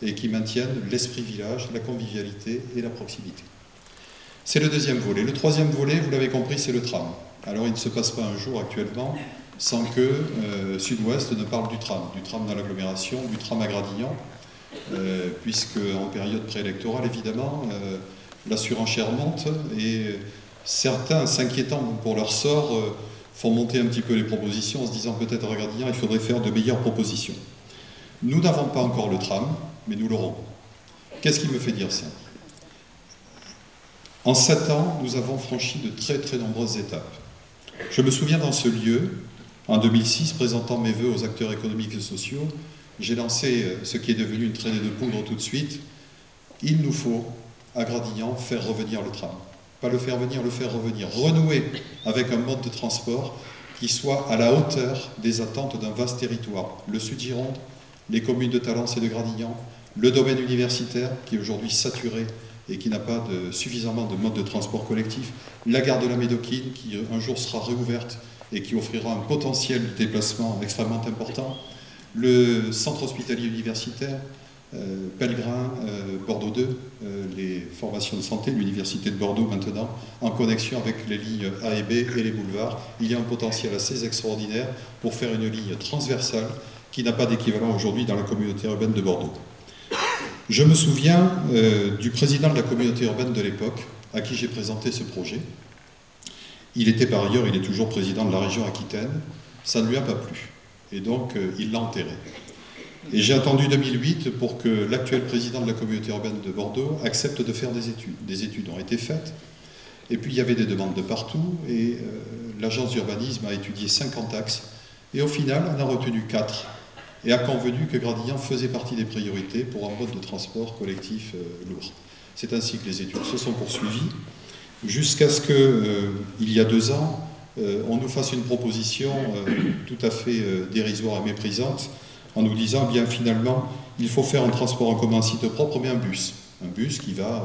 et qui maintiennent l'esprit village, la convivialité et la proximité. C'est le deuxième volet. Le troisième volet, vous l'avez compris, c'est le tram. Alors il ne se passe pas un jour actuellement sans que Sud-Ouest ne parle du tram dans l'agglomération, du tram à Gradignan, puisque en période préélectorale, évidemment, la surenchère monte et certains, s'inquiétant pour leur sort, font monter un petit peu les propositions en se disant peut-être à Gradignan, il faudrait faire de meilleures propositions. Nous n'avons pas encore le tram, mais nous l'aurons. Qu'est-ce qui me fait dire ça? En 7 ans, nous avons franchi de très très nombreuses étapes. Je me souviens dans ce lieu, en 2006, présentant mes vœux aux acteurs économiques et sociaux, j'ai lancé ce qui est devenu une traînée de poudre tout de suite. Il nous faut, à Gradignan, faire revenir le tram. Pas le faire venir, le faire revenir. Renouer avec un mode de transport qui soit à la hauteur des attentes d'un vaste territoire. Le Sud-Gironde, les communes de Talence et de Gradignan, le domaine universitaire qui est aujourd'hui saturé et qui n'a pas suffisamment de modes de transport collectif, la gare de la Médoquine qui un jour sera réouverte et qui offrira un potentiel de déplacement extrêmement important, le centre hospitalier universitaire, Pellegrin, Bordeaux 2, les formations de santé, l'université de Bordeaux maintenant, en connexion avec les lignes A et B et les boulevards. Il y a un potentiel assez extraordinaire pour faire une ligne transversale qui n'a pas d'équivalent aujourd'hui dans la communauté urbaine de Bordeaux. Je me souviens du président de la communauté urbaine de l'époque, à qui j'ai présenté ce projet. Il était par ailleurs, il est toujours président de la région Aquitaine, ça ne lui a pas plu. Et donc, il l'a enterré. Et j'ai attendu 2008 pour que l'actuel président de la communauté urbaine de Bordeaux accepte de faire des études. Des études ont été faites, et puis il y avait des demandes de partout, et l'agence d'urbanisme a étudié 50 axes, et au final, on a retenu 4, et a convenu que Gradignan faisait partie des priorités pour un mode de transport collectif lourd. C'est ainsi que les études se sont poursuivies, jusqu'à ce qu'il y a 2 ans, on nous fasse une proposition tout à fait dérisoire et méprisante, en nous disant, bien finalement, il faut faire un transport en commun site propre, mais un bus qui va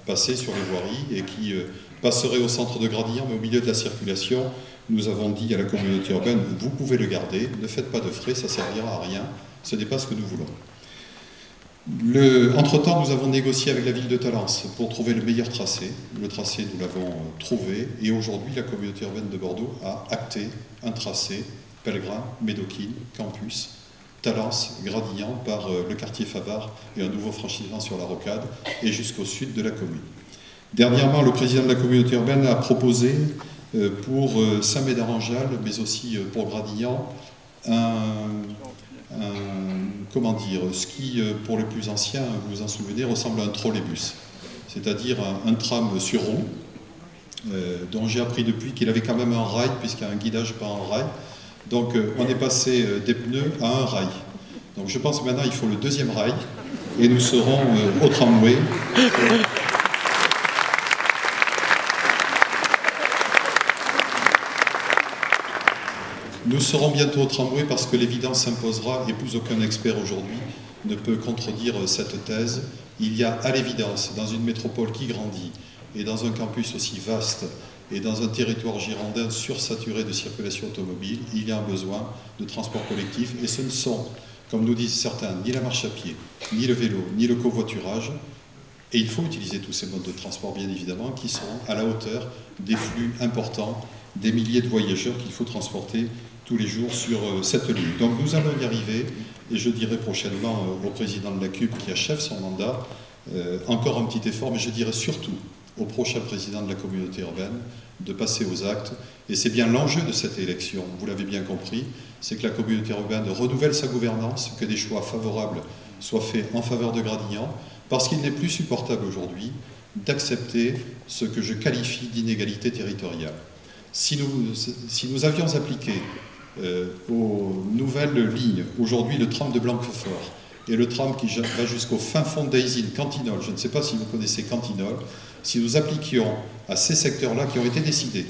passer sur les voiries et qui passerait au centre de Gradignan, mais au milieu de la circulation. Nous avons dit à la communauté urbaine, vous pouvez le garder, ne faites pas de frais, ça ne servira à rien, ce n'est pas ce que nous voulons. Entre-temps, nous avons négocié avec la ville de Talence pour trouver le meilleur tracé. Le tracé, nous l'avons trouvé, et aujourd'hui, la communauté urbaine de Bordeaux a acté un tracé, Pellegrin, Médoquine, Campus, Talence, Gradignan, par le quartier Favard et un nouveau franchissement sur la Rocade, et jusqu'au sud de la commune. Dernièrement, le président de la communauté urbaine a proposé pour Saint-Médard-en-Jalles, mais aussi pour Gradignan, ce qui, pour les plus anciens, vous vous en souvenez, ressemble à un trolleybus, c'est-à-dire un tram sur roue, dont j'ai appris depuis qu'il avait quand même un rail, puisqu'il y a un guidage par un rail. Donc on est passé des pneus à un rail. Donc je pense que maintenant il faut le 2e rail, et nous serons au tramway. Nous serons bientôt au tramway parce que l'évidence s'imposera, et plus aucun expert aujourd'hui ne peut contredire cette thèse. Il y a à l'évidence, dans une métropole qui grandit, et dans un campus aussi vaste, et dans un territoire girondin sursaturé de circulation automobile, il y a un besoin de transport collectif, et ce ne sont, comme nous disent certains, ni la marche à pied, ni le vélo, ni le covoiturage, et il faut utiliser tous ces modes de transport, bien évidemment, qui seront à la hauteur des flux importants, des milliers de voyageurs qu'il faut transporter tous les jours sur cette ligne. Donc nous allons y arriver, et je dirai prochainement au président de la CUP qui achève son mandat, encore un petit effort, mais je dirai surtout au prochain président de la communauté urbaine de passer aux actes. Et c'est bien l'enjeu de cette élection, vous l'avez bien compris, c'est que la communauté urbaine renouvelle sa gouvernance, que des choix favorables soient faits en faveur de Gradignan, parce qu'il n'est plus supportable aujourd'hui d'accepter ce que je qualifie d'inégalité territoriale. Si nous avions appliqué aux nouvelles lignes, aujourd'hui le tram de Blanquefort et le tram qui va jusqu'au fin fond d'Aisine, Cantinol, je ne sais pas si vous connaissez Cantinol, si nous appliquions à ces secteurs-là qui ont été décidés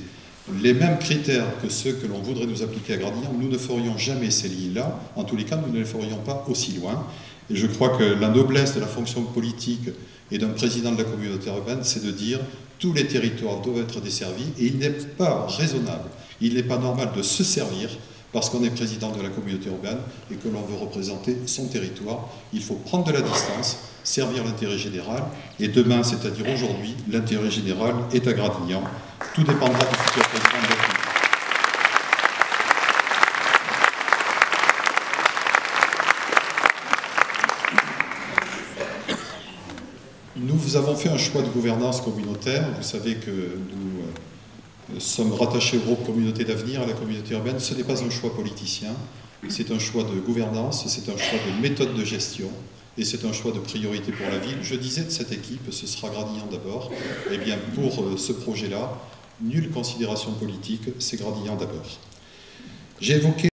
les mêmes critères que ceux que l'on voudrait nous appliquer à Gradignan, nous ne ferions jamais ces lignes-là, en tous les cas nous ne les ferions pas aussi loin. Et je crois que la noblesse de la fonction politique et d'un président de la communauté urbaine, c'est de dire tous les territoires doivent être desservis, et il n'est pas raisonnable, il n'est pas normal de se servir parce qu'on est président de la communauté urbaine et que l'on veut représenter son territoire. Il faut prendre de la distance, servir l'intérêt général, et demain, c'est-à-dire aujourd'hui, l'intérêt général est à Gradignan. Tout dépendra du futur président de la République. Nous avons fait un choix de gouvernance communautaire. Vous savez que nous sommes rattachés au groupe Communauté d'avenir, à la communauté urbaine. Ce n'est pas un choix politicien, c'est un choix de gouvernance, c'est un choix de méthode de gestion et c'est un choix de priorité pour la ville. Je disais de cette équipe, ce sera Gradignan d'abord. Eh bien, pour ce projet-là, nulle considération politique, c'est Gradignan d'abord. J'ai évoqué